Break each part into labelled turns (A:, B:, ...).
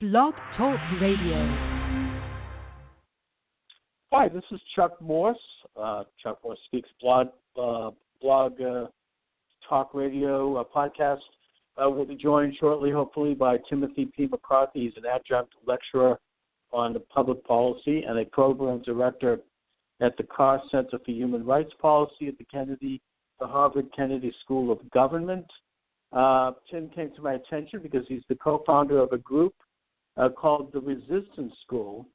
A: Blog Talk Radio.
B: Hi, this is Chuck Morse. Chuck Morse Speaks blog talk radio podcast. We'll be joined shortly, hopefully, by Timothy P. McCarthy. He's an adjunct lecturer on public policy and a program director at the Carr Center for Human Rights Policy at the Harvard Kennedy School of Government. Tim came to my attention because he's the co-founder of a group called the Resistance School,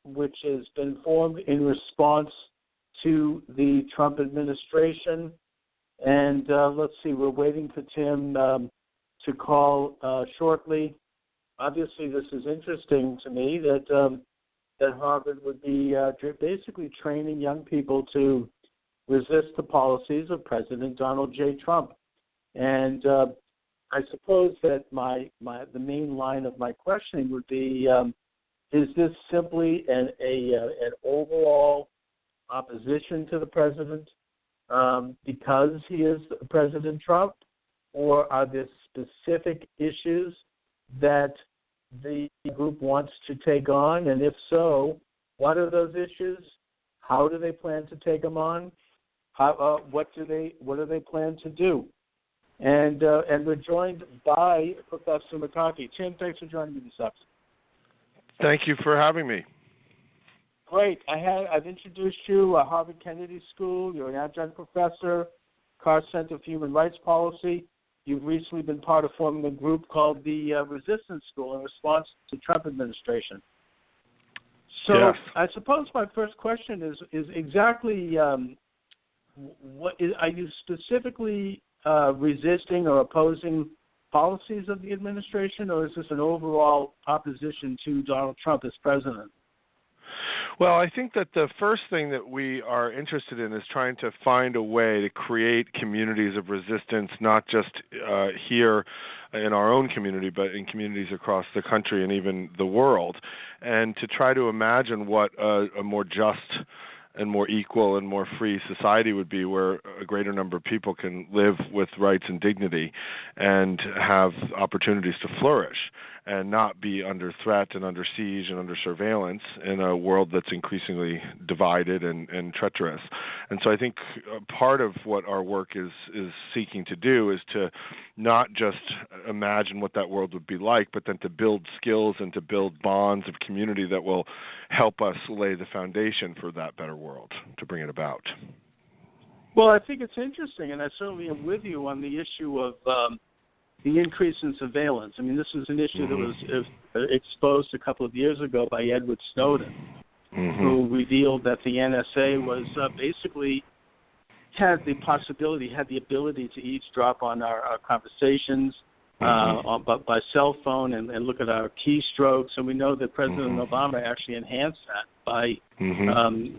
B: which has been formed in response to the Trump administration. And let's see, we're waiting for Tim to call shortly. Obviously, this is interesting to me that Harvard would be basically training young people to resist the policies of President Donald J. Trump. And I suppose that the main line of my questioning would be, is this simply an overall opposition to the president because he is President Trump, or are there specific issues that the group wants to take on? And if so, what are those issues? How do they plan to take them on? What do they plan to do? And we're joined by Professor McCarthy. Tim, thanks for joining me this afternoon.
C: Thank you for having me.
B: Great. I've introduced you, Harvard Kennedy School. You're an adjunct professor, Carr Center for Human Rights Policy. You've recently been part of forming a group called the Resistance School in response to the Trump administration. So yes. I suppose my first question is exactly what are you specifically resisting or opposing policies of the administration, or is this an overall opposition to Donald Trump as president?
C: Well, I think that the first thing that we are interested in is trying to find a way to create communities of resistance, not just here in our own community, but in communities across the country and even the world, and to try to imagine what a more just and more equal and more free society would be, where a greater number of people can live with rights and dignity and have opportunities to flourish and not be under threat and under siege and under surveillance in a world that's increasingly divided and treacherous. And so I think part of what our work is seeking to do is to not just imagine what that world would be like, but then to build skills and to build bonds of community that will help us lay the foundation for that better world, to bring it about.
B: Well, I think it's interesting, and I certainly am with you on the issue of the increase in surveillance. I mean, this was an issue that was exposed a couple of years ago by Edward Snowden, who revealed that the NSA was basically had the ability to eavesdrop on our conversations by cell phone and look at our keystrokes. And we know that President Obama actually enhanced that by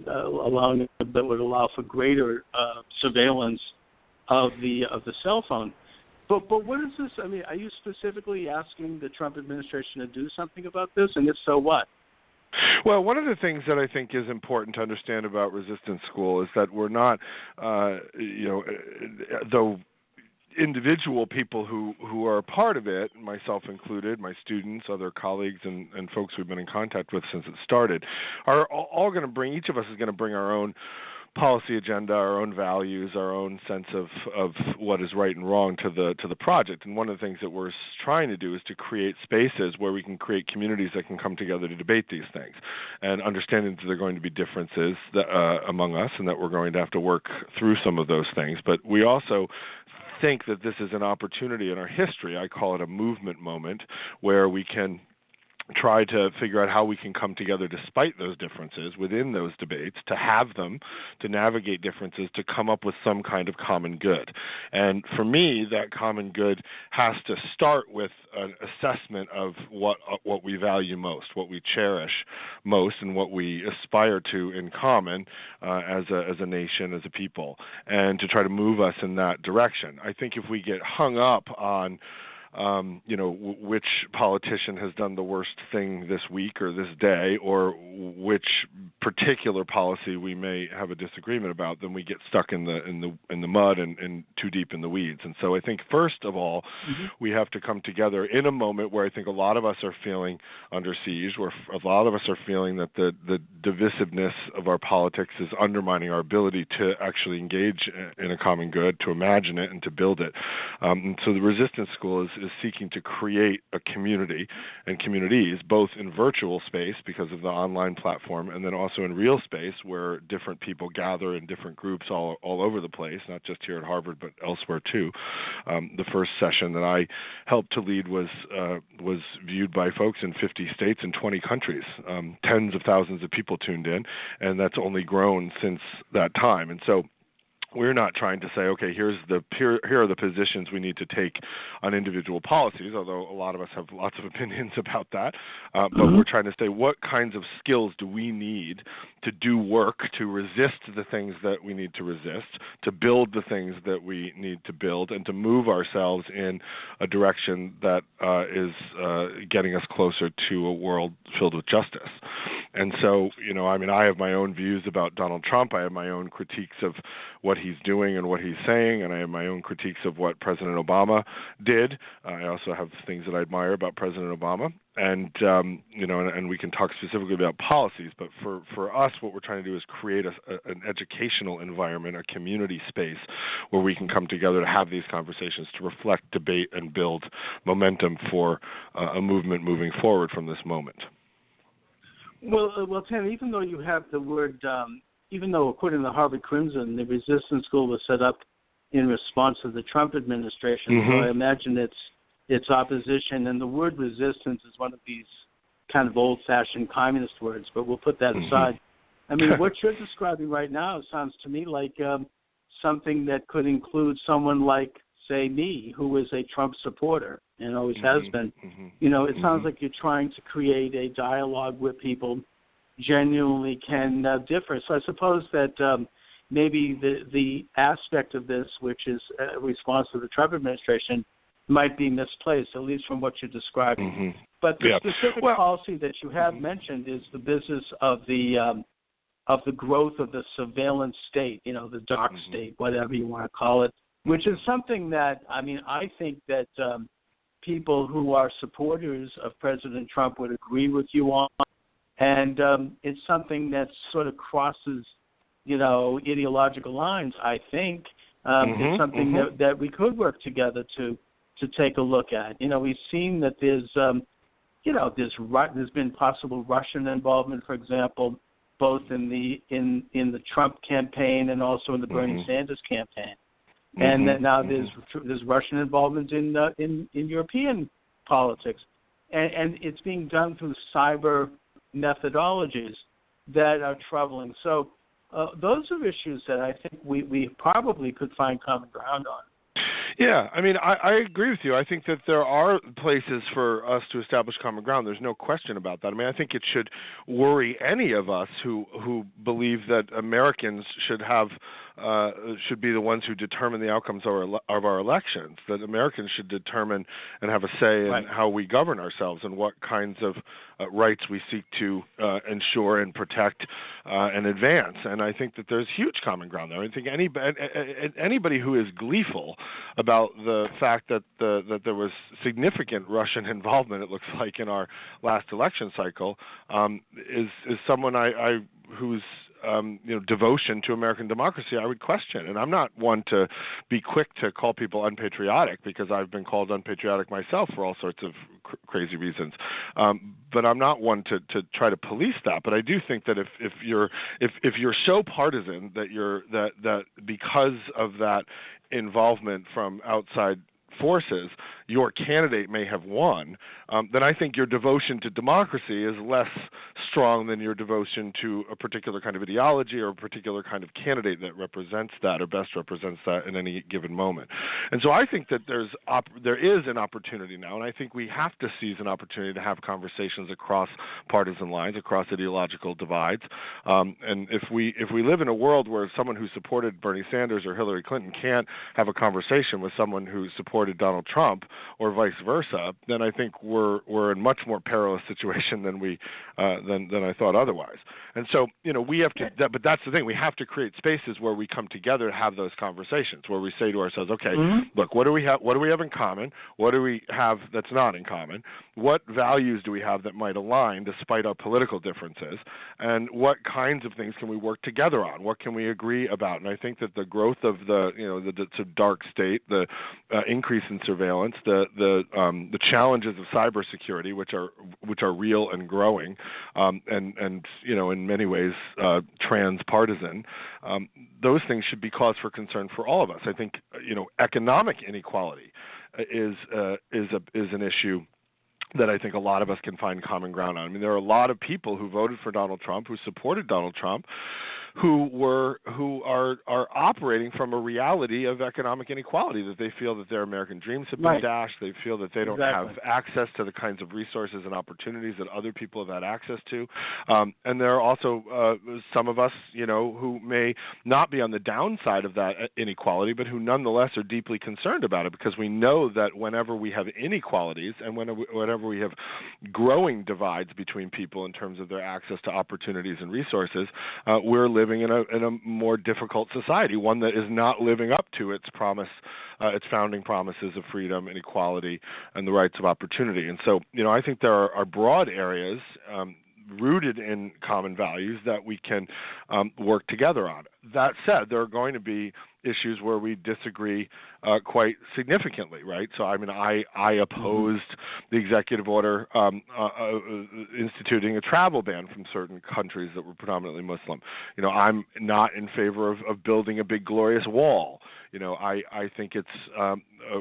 B: allowing that would allow for greater surveillance of the cell phone. But what is this? I mean, are you specifically asking the Trump administration to do something about this? And if so, what?
C: Well, one of the things that I think is important to understand about Resistance School is that we're not, though individual people who are a part of it, myself included, my students, other colleagues, and folks we've been in contact with since it started, are all going to bring, each of us is going to bring our own policy agenda, our own values, our own sense of what is right and wrong to the project. And one of the things that we're trying to do is to create spaces where we can create communities that can come together to debate these things, and understanding that there are going to be differences among us, and that we're going to have to work through some of those things. But we also think that this is an opportunity in our history, I call it a movement moment, where we can try to figure out how we can come together despite those differences within those debates, to have them, to navigate differences, to come up with some kind of common good. And for me, that common good has to start with an assessment of what we value most, what we cherish most, and what we aspire to in common as a nation, as a people, and to try to move us in that direction. I think if we get hung up on which politician has done the worst thing this week or this day, or which particular policy we may have a disagreement about, then we get stuck in the mud and too deep in the weeds. And so I think first of all, we have to come together in a moment where I think a lot of us are feeling under siege, where a lot of us are feeling that the divisiveness of our politics is undermining our ability to actually engage in a common good, to imagine it and to build it. And so the Resistance School is seeking to create a community and communities, both in virtual space because of the online platform, and then also in real space where different people gather in different groups all over the place, not just here at Harvard but elsewhere too. The first session that I helped to lead was viewed by folks in 50 states and 20 countries. Tens of thousands of people tuned in, and that's only grown since that time. And so we're not trying to say, okay, here are the positions we need to take on individual policies, although a lot of us have lots of opinions about that. But we're trying to say, what kinds of skills do we need to do work to resist the things that we need to resist, to build the things that we need to build, and to move ourselves in a direction that is getting us closer to a world filled with justice. And so, I have my own views about Donald Trump. I have my own critiques of what he's doing and what he's saying, and I have my own critiques of what President Obama did. I also have things that I admire about President Obama, and and we can talk specifically about policies. But for us, what we're trying to do is create an educational environment, a community space where we can come together to have these conversations, to reflect, debate, and build momentum for a movement moving forward from this moment.
B: Well, Tim, even though you have the word, even though according to the Harvard Crimson, the Resistance School was set up in response to the Trump administration, so I imagine its opposition, and the word resistance is one of these kind of old-fashioned communist words, but we'll put that aside. I mean, what you're describing right now sounds to me like something that could include someone like, say, me, who is a Trump supporter and always has been. It sounds like you're trying to create a dialogue where people genuinely can differ. So I suppose that maybe the aspect of this, which is a response to the Trump administration, might be misplaced, at least from what you're describing. But the specific policy that you have mentioned is the business of the growth of the surveillance state, the dark state, whatever you want to call it, which is something that, I think that people who are supporters of President Trump would agree with you on. And it's something that sort of crosses, ideological lines, I think. It's something that we could work together to take a look at. We've seen that there's been possible Russian involvement, for example, both in the Trump campaign and also in the Bernie Sanders campaign. And that now there's Russian involvement in European politics, and it's being done through cyber methodologies that are troubling. So those are issues that I think we probably could find common ground on.
C: Yeah, I agree with you. I think that there are places for us to establish common ground. There's no question about that. I think it should worry any of us who believe that Americans should be the ones who determine the outcomes of our elections, that Americans should determine and have a say in how we govern ourselves and what kinds of rights we seek to ensure and protect and advance. And I think that there's huge common ground there. I think anybody who is gleeful about the fact that there was significant Russian involvement, it looks like, in our last election cycle, is someone whose devotion to American democracy I would question. And I'm not one to be quick to call people unpatriotic, because I've been called unpatriotic myself for all sorts of crazy reasons. But I'm not one to try to police that. But I do think that if you're so partisan that because of that involvement from outside forces, your candidate may have won, then I think your devotion to democracy is less strong than your devotion to a particular kind of ideology or a particular kind of candidate that represents that or best represents that in any given moment. And so I think that there is an opportunity now, and I think we have to seize an opportunity to have conversations across partisan lines, across ideological divides. And if we live in a world where someone who supported Bernie Sanders or Hillary Clinton can't have a conversation with someone who supported supported Donald Trump or vice versa, then I think we're in much more perilous situation than than I thought otherwise. And so, we have to, but that's the thing, we have to create spaces where we come together to have those conversations, where we say to ourselves, okay, look, what do we have in common? What do we have that's not in common? What values do we have that might align despite our political differences? And what kinds of things can we work together on? What can we agree about? And I think that the growth of the dark state, the increase in surveillance, the challenges of cybersecurity, which are real and growing, and in many ways transpartisan, those things should be cause for concern for all of us. I think economic inequality is an issue that I think a lot of us can find common ground on. I mean, there are a lot of people who voted for Donald Trump, who supported Donald Trump, who are operating from a reality of economic inequality, that they feel that their American dreams have been dashed. They feel that they don't have access to the kinds of resources and opportunities that other people have had access to. And there are also some of us, who may not be on the downside of that inequality, but who nonetheless are deeply concerned about it, because we know that whenever we have inequalities and whenever we have growing divides between people in terms of their access to opportunities and resources, we're living in a more difficult society, one that is not living up to its promise, its founding promises of freedom and equality and the rights of opportunity. And so, I think there are broad areas rooted in common values that we can work together on. That said, there are going to be issues where we disagree quite significantly, right? So, I opposed the executive order instituting a travel ban from certain countries that were predominantly Muslim. I'm not in favor of building a big glorious wall. I think it's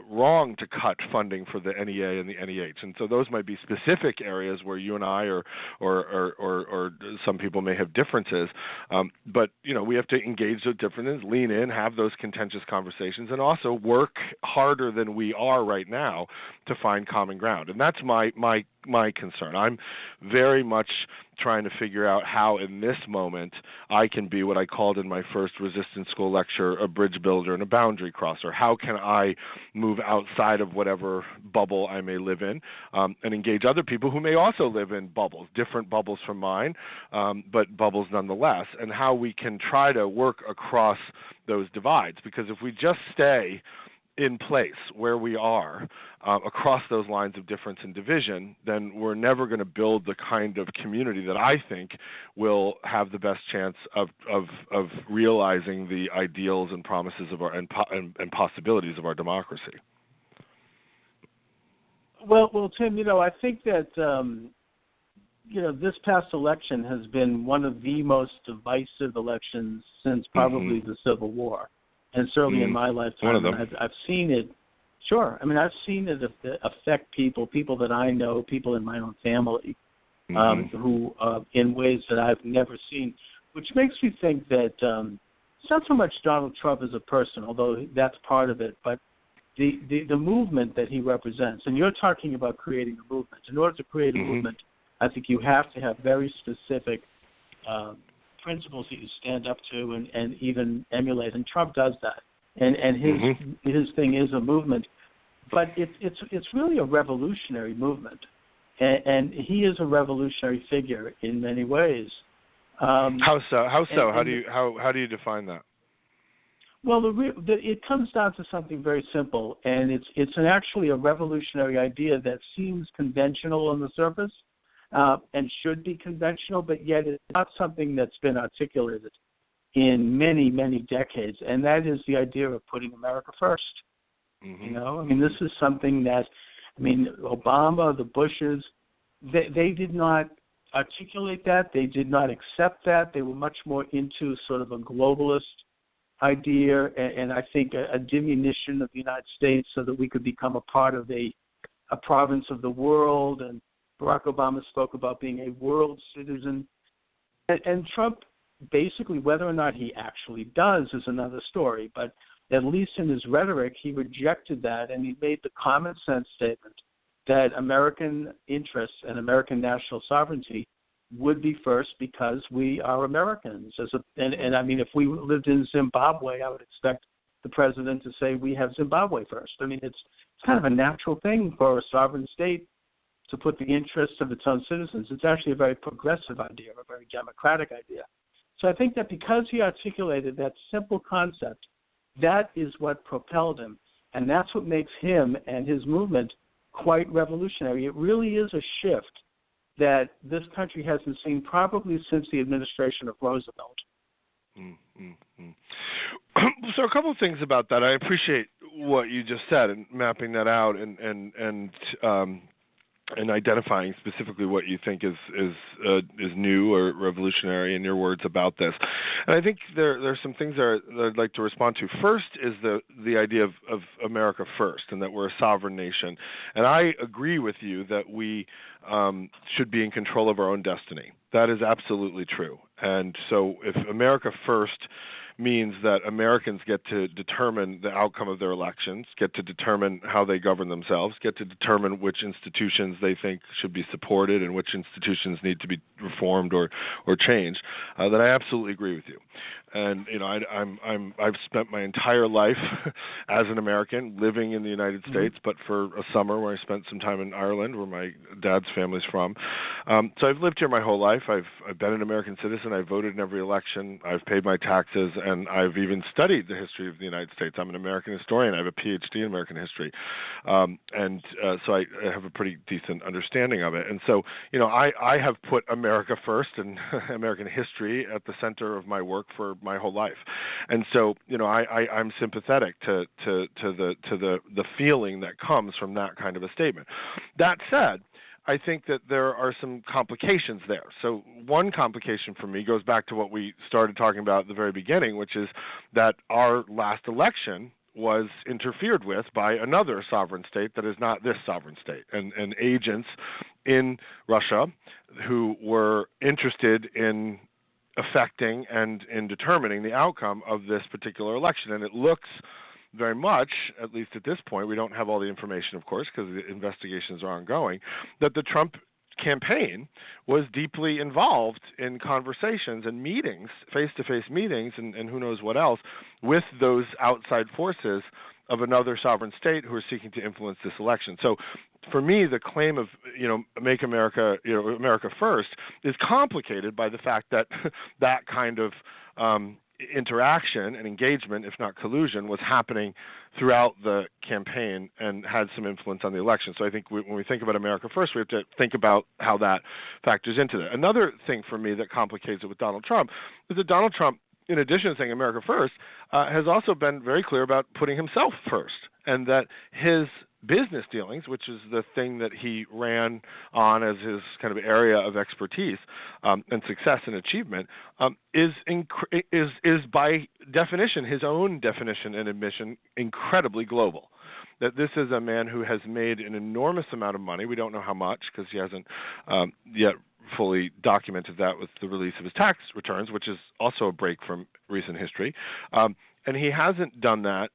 C: wrong to cut funding for the NEA and the NEH, and so those might be specific areas where you and I or some people may have differences. But we have to engage those differences, lean in, have those contentious conversations, and also work harder than we are right now to find common ground. And that's my concern. I'm very much trying to figure out how in this moment I can be what I called in my first resistance school lecture, a bridge builder and a boundary crosser. How can I move outside of whatever bubble I may live in and engage other people who may also live in bubbles, different bubbles from mine, but bubbles nonetheless, and how we can try to work across those divides. Because if we just stay in place where we are across those lines of difference and division, then we're never going to build the kind of community that I think will have the best chance of realizing the ideals and promises of our and possibilities of our democracy.
B: Well, Tim, I think that this past election has been one of the most divisive elections since probably the Civil War. And certainly in my lifetime, I've seen it. Sure, I've seen it affect people that I know, people in my own family, who in ways that I've never seen. Which makes me think that it's not so much Donald Trump as a person, although that's part of it, but the movement that he represents. And you're talking about creating a movement. In order to create a movement, I think you have to have very specific principles that you stand up to and even emulate, and Trump does that. And his thing is a movement, but it's really a revolutionary movement, and he is a revolutionary figure in many ways.
C: How so? How do you define that?
B: Well, it comes down to something very simple, and it's actually a revolutionary idea that seems conventional on the surface. And should be conventional, but yet it's not something that's been articulated in many, many decades, and that is the idea of putting America first. This is something that, Obama, the Bushes, they did not articulate that. They did not accept that. They were much more into sort of a globalist idea, and I think a diminution of the United States so that we could become a part of a province of the world. And Barack Obama spoke about being a world citizen. And Trump, basically, whether or not he actually does is another story, but at least in his rhetoric, he rejected that, and he made the common sense statement that American interests and American national sovereignty would be first because we are Americans. If we lived in Zimbabwe, I would expect the president to say we have Zimbabwe first. It's it's kind of a natural thing for a sovereign state to put the interests of its own citizens. It's actually a very progressive idea, a very democratic idea. So I think that because he articulated that simple concept, that is what propelled him, and that's what makes him and his movement quite revolutionary. It really is a shift that this country hasn't seen probably since the administration of Roosevelt.
C: So a couple of things about that. I appreciate what you just said and mapping that out and identifying specifically what you think is new or revolutionary in your words about this. And I think there's some things that I'd like to respond to. First is the idea of America first, and that we're a sovereign nation. And I agree with you that we should be in control of our own destiny. That is absolutely true. And so if America first means that Americans get to determine the outcome of their elections, get to determine how they govern themselves, get to determine which institutions they think should be supported and which institutions need to be reformed or changed, then I absolutely agree with you. And I've spent my entire life as an American living in the United States, but for a summer where I spent some time in Ireland, where my dad's family's from. So I've lived here my whole life. I've been an American citizen. I've voted in every election. I've paid my taxes, and I've even studied the history of the United States. I'm an American historian. I have a PhD in American history, so I have a pretty decent understanding of it. And so, I have put America first and American history at the center of my work for my whole life. And so, I'm sympathetic to the feeling that comes from that kind of a statement. That said, I think that there are some complications there. So one complication for me goes back to what we started talking about at the very beginning, which is that our last election was interfered with by another sovereign state that is not this sovereign state, and agents in Russia who were interested in affecting and in determining the outcome of this particular election. And it looks very much, at least at this point, we don't have all the information, of course, because the investigations are ongoing, that the Trump campaign was deeply involved in conversations and meetings, face-to-face meetings, and who knows what else, with those outside forces of another sovereign state who are seeking to influence this election. So for me, the claim of, make America, America first is complicated by the fact that that kind of interaction and engagement, if not collusion, was happening throughout the campaign and had some influence on the election. So I think when we think about America first, we have to think about how that factors into that. Another thing for me that complicates it with Donald Trump is that Donald Trump, in addition to saying America first, has also been very clear about putting himself first, and that his business dealings, which is the thing that he ran on as his kind of area of expertise and success and achievement, is by definition, his own definition and admission, incredibly global. That this is a man who has made an enormous amount of money. We don't know how much because he hasn't yet fully documented that with the release of his tax returns, which is also a break from recent history. And he hasn't done that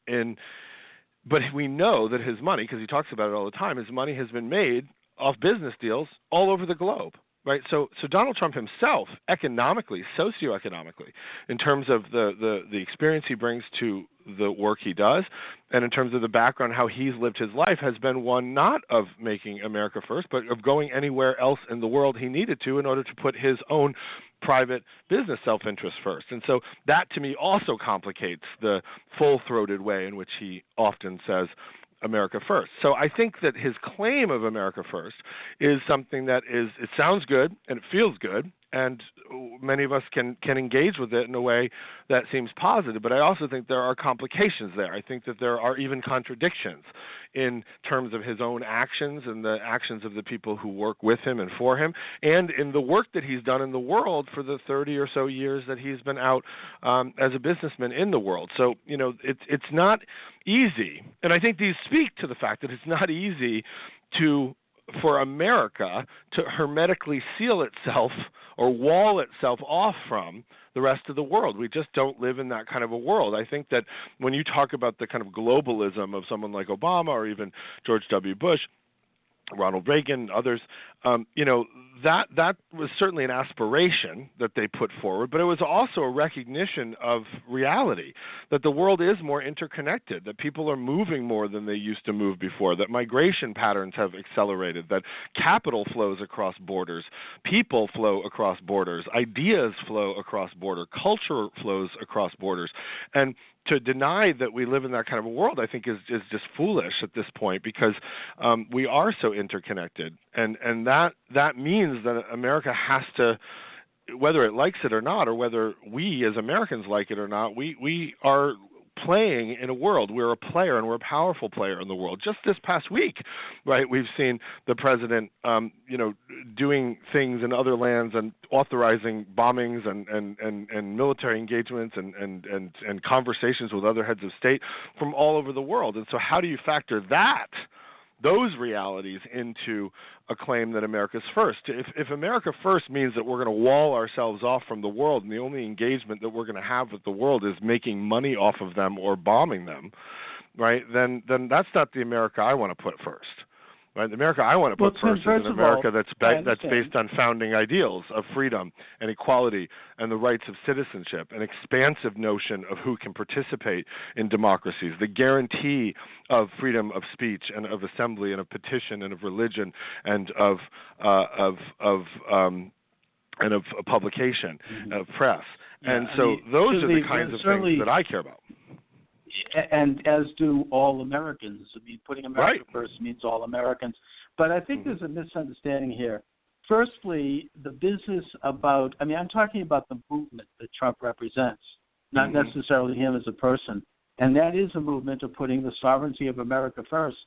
C: but we know that his money, because he talks about it all the time, his money has been made off business deals all over the globe, right? So Donald Trump himself, economically, socioeconomically, in terms of the experience he brings to the work he does, and in terms of the background, how he's lived his life, has been one not of making America first, but of going anywhere else in the world he needed to in order to put his own private business self-interest first. And so that, to me, also complicates the full-throated way in which he often says America first. So I think that his claim of America first is something that it sounds good and it feels good, and many of us can engage with it in a way that seems positive. But I also think there are complications there. I think that there are even contradictions in terms of his own actions and the actions of the people who work with him and for him, and in the work that he's done in the world for the 30 or so years that he's been out as a businessman in the world. So, it's not easy. And I think these speak to the fact that it's not easy for America to hermetically seal itself or wall itself off from the rest of the world. We just don't live in that kind of a world. I think that when you talk about the kind of globalism of someone like Obama or even George W. Bush, Ronald Reagan, others, that was certainly an aspiration that they put forward, but it was also a recognition of reality, that the world is more interconnected, that people are moving more than they used to move before, that migration patterns have accelerated, that capital flows across borders, people flow across borders, ideas flow across borders, culture flows across borders. And to deny that we live in that kind of a world, I think, is just foolish at this point, because we are so interconnected, and that means that America has to, whether it likes it or not, or whether we as Americans like it or not, we are playing in a world. We're a player, and we're a powerful player in the world. Just this past week, right, we've seen the president, doing things in other lands and authorizing bombings and military engagements and conversations with other heads of state from all over the world. And so how do you factor those realities into a claim that America's first? If America first means that we're going to wall ourselves off from the world, and the only engagement that we're going to have with the world is making money off of them or bombing them, right, then that's not the America I want to put first. Right? The America I want to put first is an America that's based on founding ideals of freedom and equality and the rights of citizenship, an expansive notion of who can participate in democracies, the guarantee of freedom of speech and of assembly and of petition and of religion and of publication, of press. Yeah, and so those are the kinds of things that I care about.
B: And as do all Americans. I mean, putting America first means all Americans. But I think there's a misunderstanding here. Firstly, the business about, I'm talking about the movement that Trump represents, not necessarily him as a person. And that is a movement of putting the sovereignty of America first.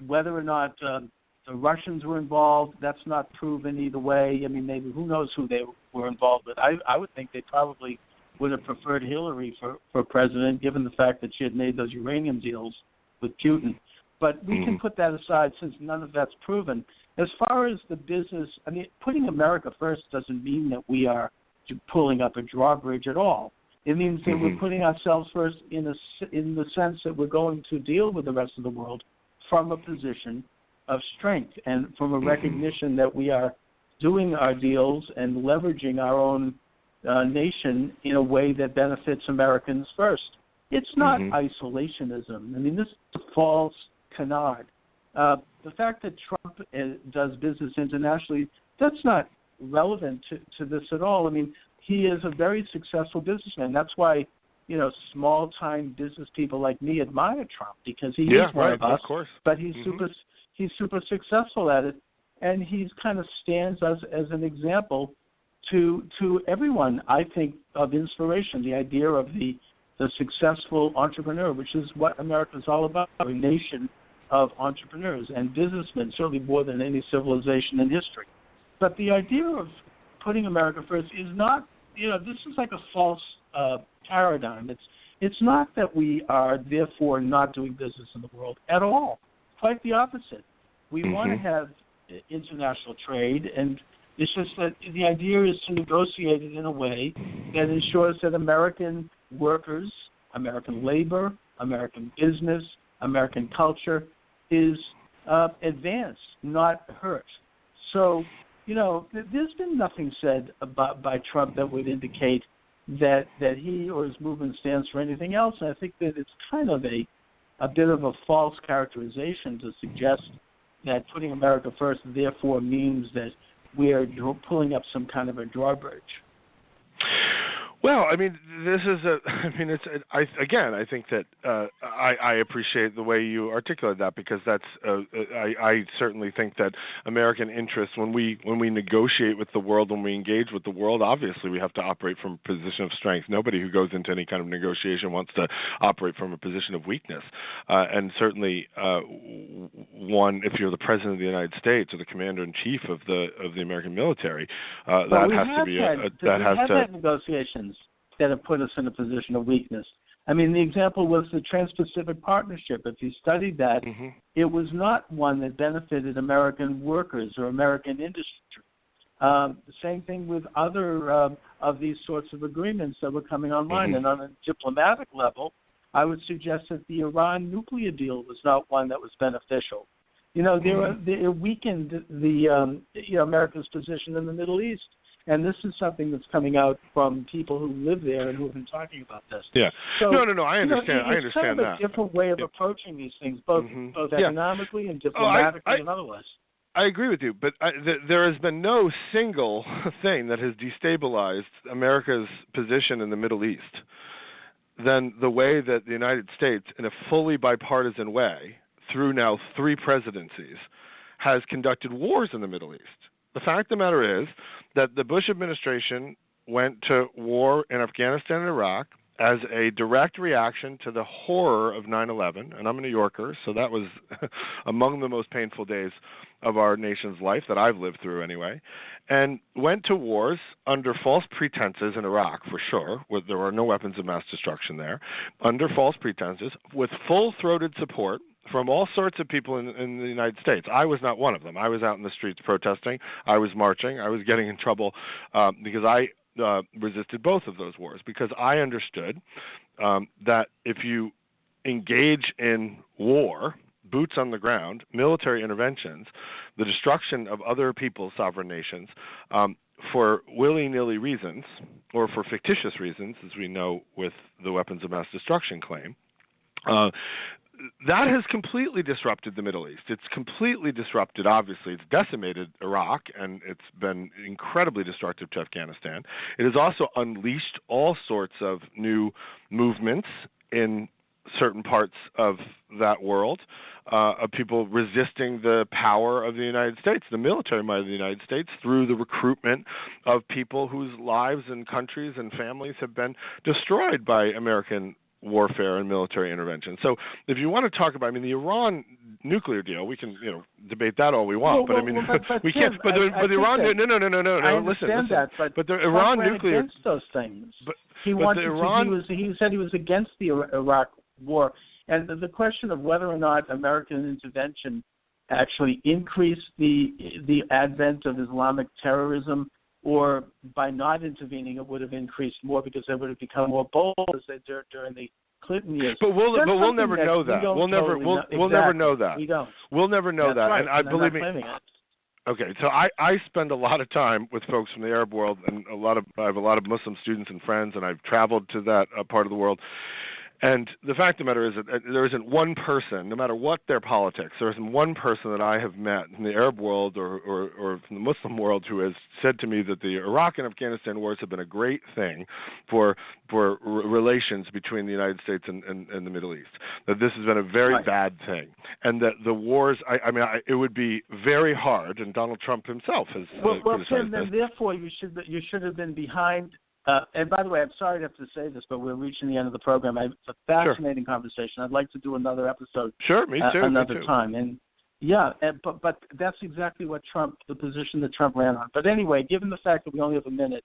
B: Whether or not the Russians were involved, that's not proven either way. I mean, maybe who knows who they were involved with. I would think they probably would have preferred Hillary for president, given the fact that she had made those uranium deals with Putin. But we can put that aside since none of that's proven. As far as the business, putting America first doesn't mean that we are pulling up a drawbridge at all. It means that we're putting ourselves first in the sense that we're going to deal with the rest of the world from a position of strength and from a recognition that we are doing our deals and leveraging our own nation in a way that benefits Americans first. It's not isolationism. This is a false canard. The fact that Trump does business internationally, that's not relevant to this at all. He is a very successful businessman. That's why, small-time business people like me admire Trump, because he is one of us. Of course. But he's super successful at it, and he kind of stands as an example to everyone, I think, of inspiration, the idea of the successful entrepreneur, which is what America is all about, a nation of entrepreneurs and businessmen, certainly more than any civilization in history. But the idea of putting America first is not, this is like a false paradigm. It's not that we are therefore not doing business in the world at all. Quite the opposite. We want to have international trade, and it's just that the idea is to negotiate it in a way that ensures that American workers, American labor, American business, American culture is advanced, not hurt. So, there's been nothing said by Trump that would indicate that he or his movement stands for anything else. And I think that it's kind of a bit of a false characterization to suggest that putting America first therefore means that we are pulling up some kind of a drawbridge.
C: Well, this is I think that I appreciate the way you articulate that, because that's I certainly think that American interests, when we negotiate with the world, when we engage with the world, obviously we have to operate from a position of strength. Nobody who goes into any kind of negotiation wants to operate from a position of weakness, and certainly if you're the president of the United States or the commander in chief of the American military, that has to be had
B: negotiations that have put us in a position of weakness. The example was the Trans-Pacific Partnership. If you studied that, it was not one that benefited American workers or American industry. The same thing with other of these sorts of agreements that were coming online. And on a diplomatic level, I would suggest that the Iran nuclear deal was not one that was beneficial. It weakened the America's position in the Middle East. And this is something that's coming out from people who live there and who have been talking about this.
C: Yeah.
B: So,
C: no. I understand. I understand
B: it's kind of
C: that.
B: a different way of approaching these things, both economically and diplomatically and otherwise.
C: I agree with you, but there has been no single thing that has destabilized America's position in the Middle East than the way that the United States, in a fully bipartisan way, through now 3 presidencies, has conducted wars in the Middle East. The fact of the matter is that the Bush administration went to war in Afghanistan and Iraq as a direct reaction to the horror of 9/11, and I'm a New Yorker, so that was among the most painful days of our nation's life that I've lived through anyway, and went to wars under false pretenses in Iraq, for sure, where there were no weapons of mass destruction there, under false pretenses, with full-throated support from all sorts of people in the United States. I was not one of them. I was out in the streets protesting. I was marching. I was getting in trouble because I resisted both of those wars, because I understood that if you engage in war, boots on the ground, military interventions, the destruction of other people's sovereign nations for willy-nilly reasons or for fictitious reasons, as we know with the weapons of mass destruction claim, that has completely disrupted the Middle East. It's completely disrupted, obviously. It's decimated Iraq, and it's been incredibly destructive to Afghanistan. It has also unleashed all sorts of new movements in certain parts of that world, of people resisting the power of the United States, the military might of the United States, through the recruitment of people whose lives and countries and families have been destroyed by American warfare and military intervention. So if you want to talk about, the Iran nuclear deal, we can, debate that all we want.
B: But
C: we
B: Tim,
C: can't. But the Iran, no.
B: I understand that, but
C: the Iran nuclear
B: against those things.
C: But
B: he said he was against the Iraq war, and the question of whether or not American intervention actually increased the advent of Islamic terrorism, or by not intervening, it would have increased more because they would have become more bold as they did during the Clinton years.
C: But we'll never know that. We'll never know that.
B: We don't.
C: We'll never know that.
B: Right.
C: And I believe me.
B: It.
C: Okay, so I spend a lot of time with folks from the Arab world, and I have a lot of Muslim students and friends, and I've traveled to that part of the world. And the fact of the matter is that there isn't one person, no matter what their politics, there isn't one person that I have met in the Arab world or from the Muslim world who has said to me that the Iraq and Afghanistan wars have been a great thing for relations between the United States and the Middle East. That this has been a very bad thing, and that the wars. It would be very hard, and Donald Trump himself has criticized
B: Tim,
C: this.
B: then therefore you should have been behind. And by the way, I'm sorry to have to say this, but we're reaching the end of the program. It's a fascinating conversation. I'd like to do another episode.
C: Sure, me too.
B: Another time. And but that's exactly what the position that Trump ran on. But anyway, given the fact that we only have a minute,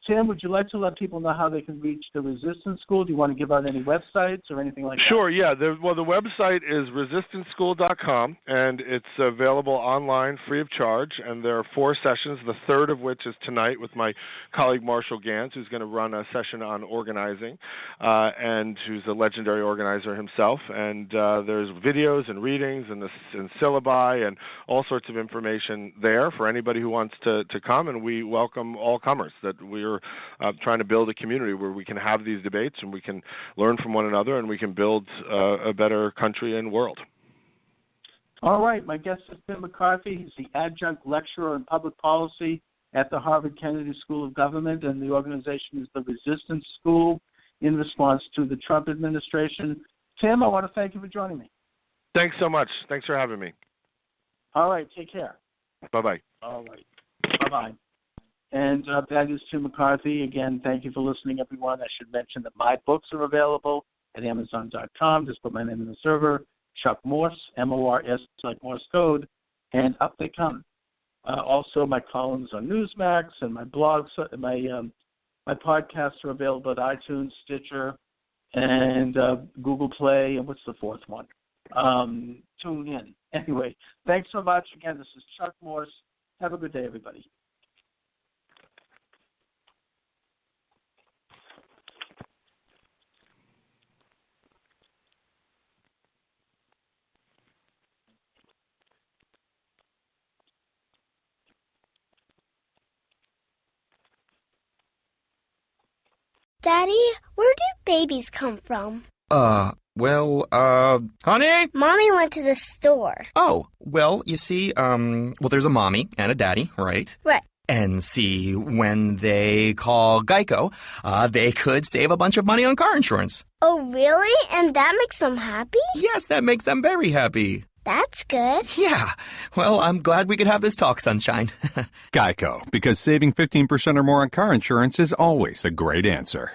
B: Tim, would you like to let people know how they can reach the Resistance School? Do you want to give out any websites or anything like that?
C: Sure, yeah. The website is resistanceschool.com, and it's available online free of charge. And there are 4 sessions, the third of which is tonight with my colleague Marshall Gans, who's going to run a session on organizing, and who's a legendary organizer himself. And there's videos and readings and syllabi and all sorts of information there for anybody who wants to come. And we welcome all comers. That we're trying to build a community where we can have these debates and we can learn from one another and we can build a better country and world.
B: All right. My guest is Tim McCarthy. He's the adjunct lecturer in public policy at the Harvard Kennedy School of Government, and the organization is the Resistance School in response to the Trump administration. Tim, I want to thank you for joining me.
C: Thanks so much. Thanks for having me.
B: All right. Take care.
C: Bye-bye.
B: All right. Bye-bye. And that is Tim McCarthy. Again, thank you for listening, everyone. I should mention that my books are available at Amazon.com. Just put my name in the server, Chuck Morse, M-O-R-S, like Morse code, and up they come. Also, my columns on Newsmax and my blogs, my podcasts are available at iTunes, Stitcher, and Google Play, and what's the 4th one? Tune in. Anyway, thanks so much. Again, this is Chuck Morse. Have a good day, everybody.
D: Daddy, where do babies come from?
E: Honey?
D: Mommy went to the store.
E: Oh, well, you see, there's a mommy and a daddy, right?
D: Right.
E: And see, when they call Geico, they could save a bunch of money on car insurance.
D: Oh, really? And that makes them happy?
E: Yes, that makes them very happy.
D: That's good.
E: Yeah. Well, I'm glad we could have this talk, Sunshine.
F: Geico, because saving 15% or more on car insurance is always a great answer.